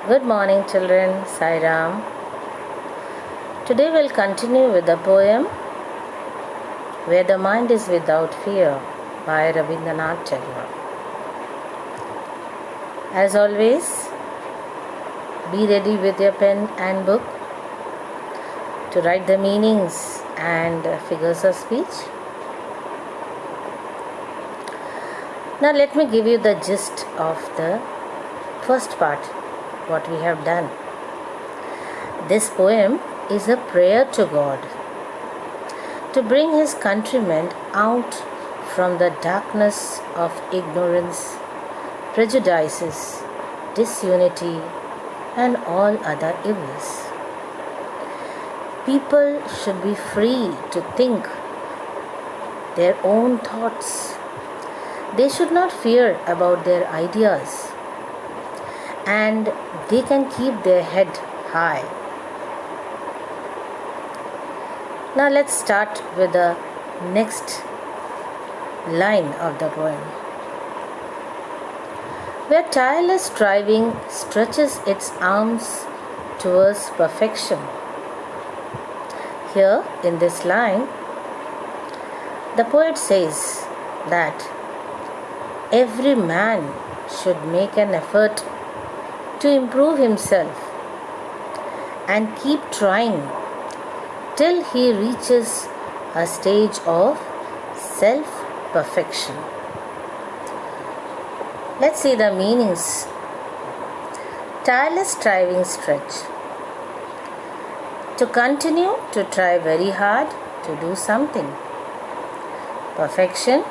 Good morning, children. Sai Ram. Today we'll continue with the poem Where the Mind is Without Fear by Rabindranath Tagore. As always, be ready with your pen and book to write the meanings and figures of speech. Now let me give you the gist of the first part, what we have done. This poem is a prayer to God to bring his countrymen out from the darkness of ignorance, prejudices, disunity, and all other evils. People should be free to think their own thoughts. They should not fear about their ideas, and they can keep their head high. Now let's start with the next line of the poem. Where tireless striving stretches its arms towards perfection. Here in this line, the poet says that every man should make an effort to improve himself and keep trying till he reaches a stage of self-perfection. Let's see the meanings. Tireless striving stretch. To continue to try very hard to do something. Perfection,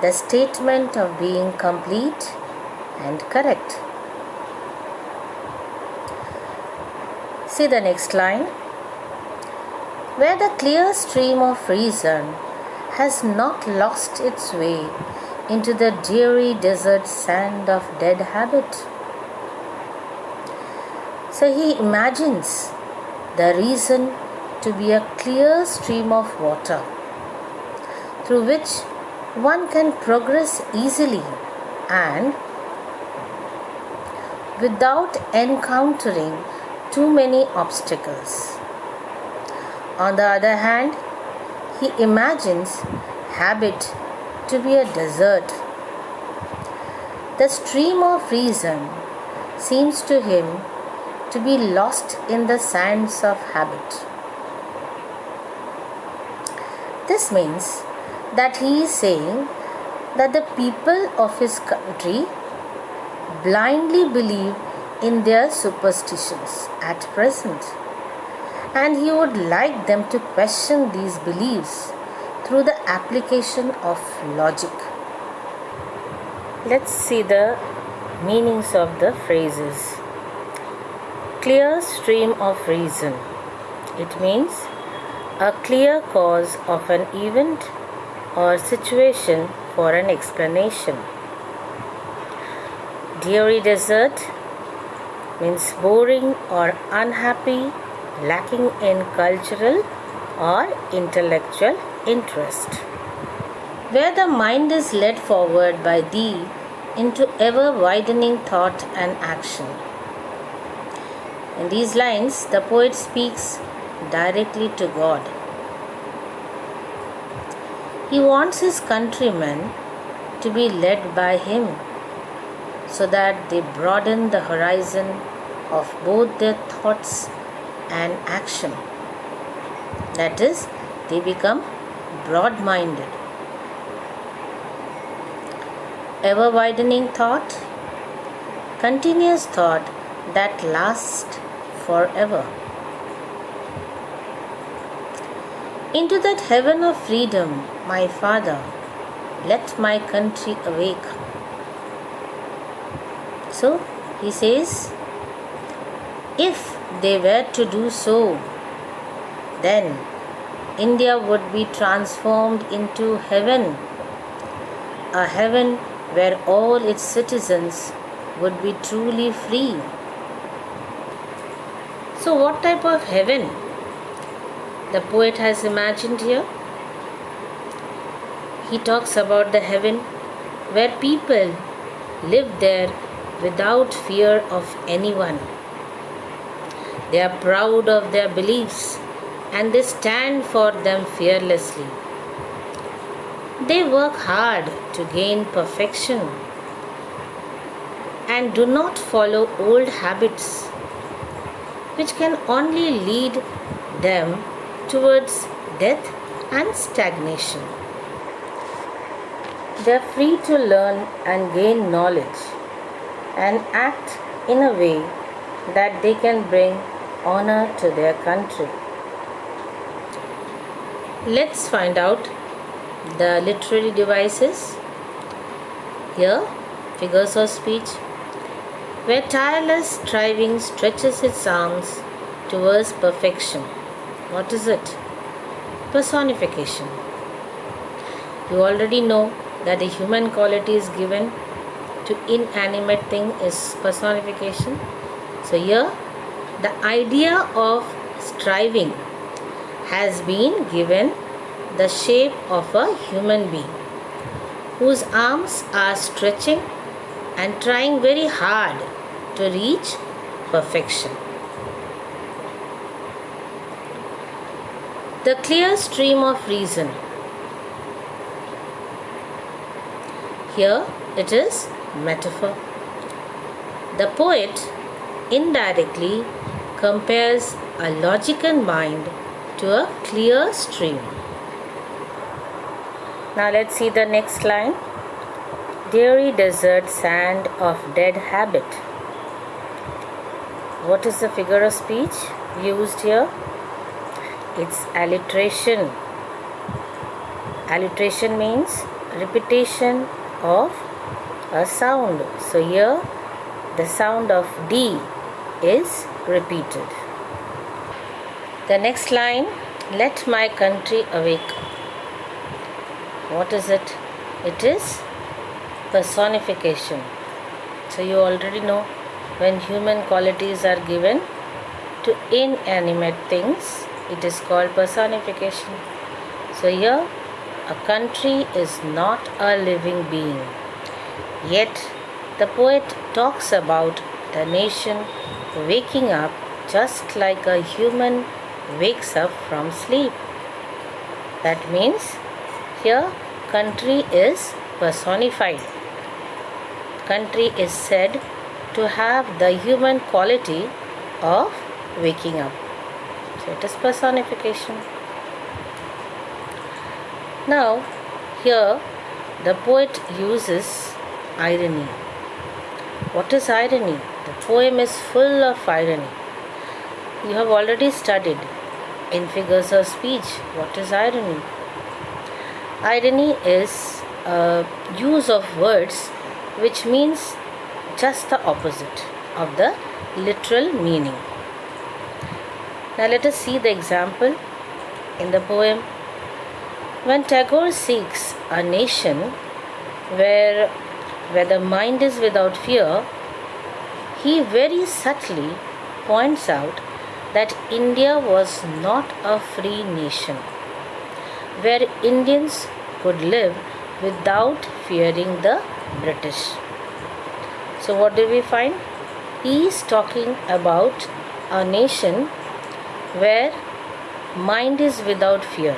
the statement of being complete and correct. See the next line. Where the clear stream of reason has not lost its way into the dreary desert sand of dead habit. So he imagines the reason to be a clear stream of water through which one can progress easily and without encountering too many obstacles. On the other hand, he imagines habit to be a desert. The stream of reason seems to him to be lost in the sands of habit. This means that he is saying that the people of his country blindly believe in their superstitions at present, and he would like them to question these beliefs through the application of logic. Let's see the meanings of the phrases. Clear stream of reason. It means a clear cause of an event or situation for an explanation. Dreary desert means boring or unhappy, lacking in cultural or intellectual interest. Where the mind is led forward by thee into ever-widening thought and action. In these lines, the poet speaks directly to God. He wants his countrymen to be led by him so that they broaden the horizon of both their thoughts and action. That is, they become broad-minded. Ever-widening thought, continuous thought that lasts forever. Into that heaven of freedom, my Father, let my country awake. So, he says, if they were to do so, then India would be transformed into heaven, a heaven where all its citizens would be truly free. So, what type of heaven the poet has imagined here? He talks about the heaven where people live there without fear of anyone. They are proud of their beliefs and they stand for them fearlessly. They work hard to gain perfection and do not follow old habits which can only lead them towards death and stagnation. They are free to learn and gain knowledge and act in a way that they can bring honor to their country. Let's find out the literary devices. Here, figures of speech, where tireless striving stretches its arms towards perfection. What is it? Personification. You already know that the human quality is given to inanimate thing is personification. So here the idea of striving has been given the shape of a human being whose arms are stretching and trying very hard to reach perfection. The clear stream of reason. Here it is metaphor. The poet indirectly compares a logical mind to a clear stream. Now let's see the next line. Dreary desert sand of dead habit. What is the figure of speech used here? It's alliteration. Alliteration means repetition of a sound. So here the sound of D is repeated. The next line, let my country awake. What is it? It is personification. So you already know when human qualities are given to inanimate things, it is called personification. So here a country is not a living being. Yet the poet talks about the nation waking up just like a human wakes up from sleep. That means here country is personified. Country is said to have the human quality of waking up. So it is personification. Now here the poet uses irony. What is irony? The poem is full of irony. You have already studied in figures of speech what is irony. Irony is a use of words which means just the opposite of the literal meaning. Now let us see the example in the poem. When Tagore seeks a nation where the mind is without fear, he very subtly points out that India was not a free nation, where Indians could live without fearing the British. So what do we find? He is talking about a nation where mind is without fear,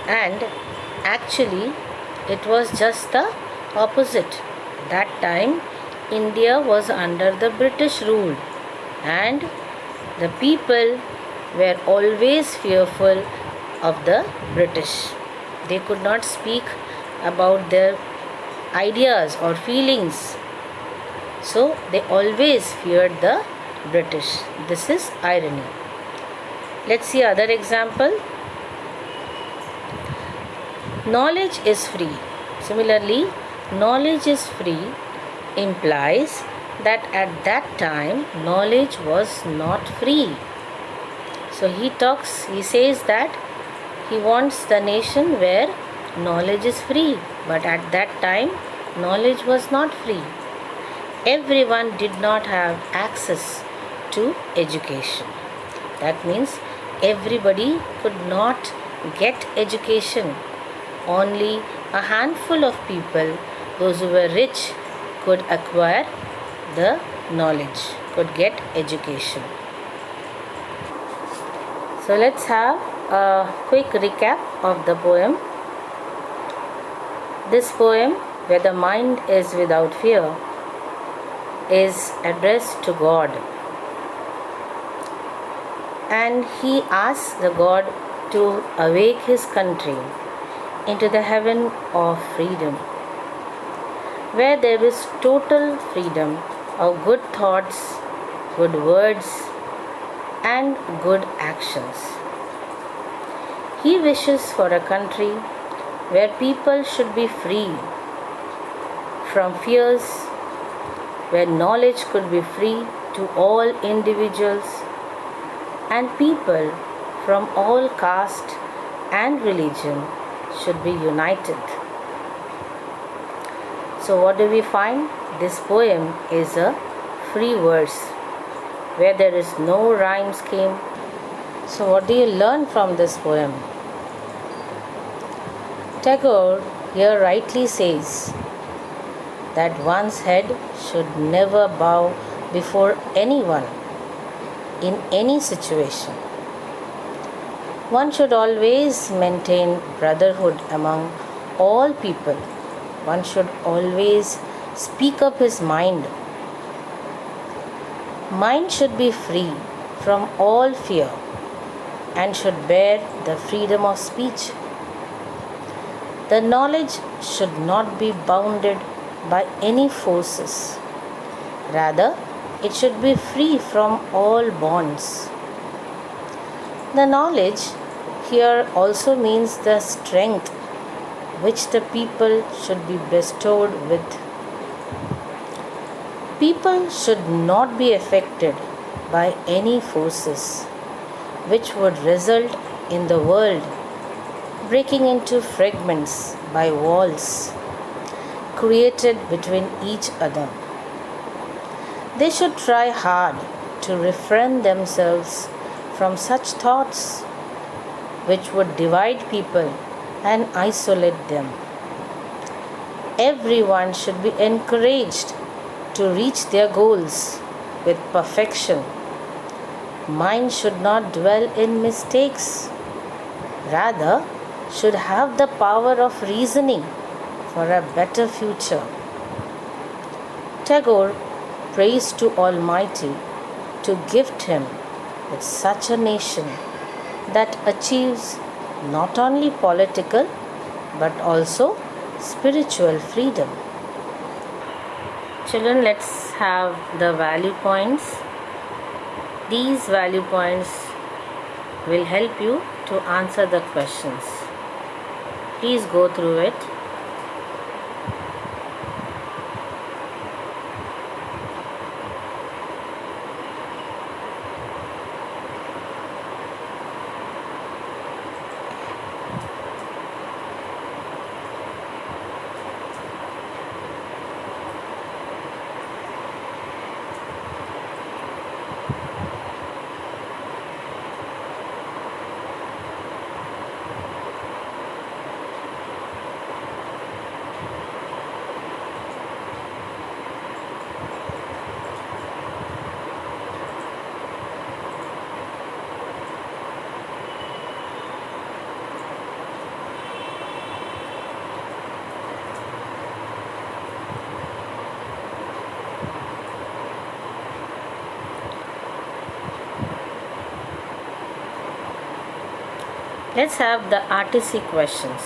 and actually it was just the opposite. That time India was under the British rule and the people were always fearful of the British. They could not speak about their ideas or feelings. So they always feared the British. This is irony. Let's see other example. Knowledge is free. Similarly, knowledge is free implies that at that time knowledge was not free. So he says that he wants the nation where knowledge is free, but at that time knowledge was not free. Everyone did not have access to education. That means everybody could not get education. Only a handful of people, those who were rich, could acquire the knowledge, could get education. So let's have a quick recap of the poem. This poem, where the mind is without fear, is addressed to God. And he asks the God to awake his country into the heaven of freedom, where there is total freedom of good thoughts, good words, and good actions. He wishes for a country where people should be free from fears, where knowledge could be free to all individuals, and people from all caste and religion should be united. So what do we find? This poem is a free verse where there is no rhyme scheme. So what do you learn from this poem? Tagore here rightly says that one's head should never bow before anyone in any situation. One should always maintain brotherhood among all people. One should always speak up his mind. Mind should be free from all fear and should bear the freedom of speech. The knowledge should not be bounded by any forces. Rather, it should be free from all bonds. The knowledge here also means the strength which the people should be bestowed with. People should not be affected by any forces which would result in the world breaking into fragments by walls created between each other. They should try hard to refrain themselves from such thoughts which would divide people and isolate them. Everyone should be encouraged to reach their goals with perfection. Mind should not dwell in mistakes, rather should have the power of reasoning for a better future. Tagore prays to Almighty to gift him with such a nation that achieves not only political but also spiritual freedom. Children, let's have the value points. These value points will help you to answer the questions. Please go through it. Let's have the RTC questions.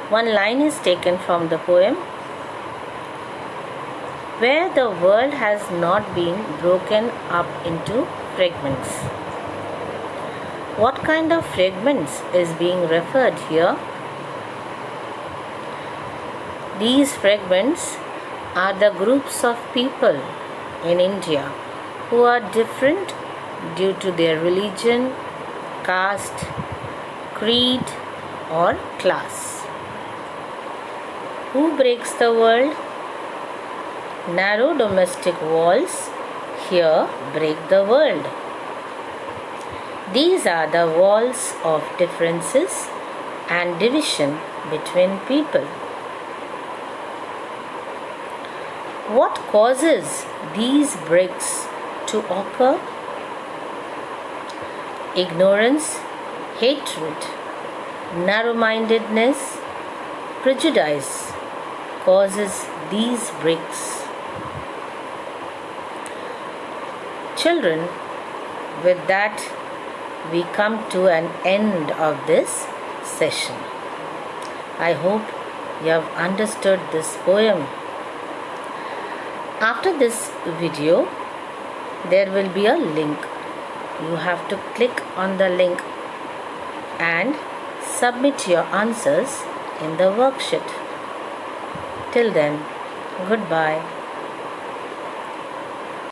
One line is taken from the poem. Where the world has not been broken up into fragments. What kind of fragments is being referred here? These fragments are the groups of people in India who are different due to their religion, caste, creed, or class. Who breaks the world? Narrow domestic walls here break the world. These are the walls of differences and division between people. What causes these breaks to occur? Ignorance, hatred, narrow-mindedness, prejudice causes these breaks. Children, with that we come to an end of this session. I hope you have understood this poem. After this video, there will be a link. You have to click on the link and submit your answers in the worksheet. Till then, goodbye.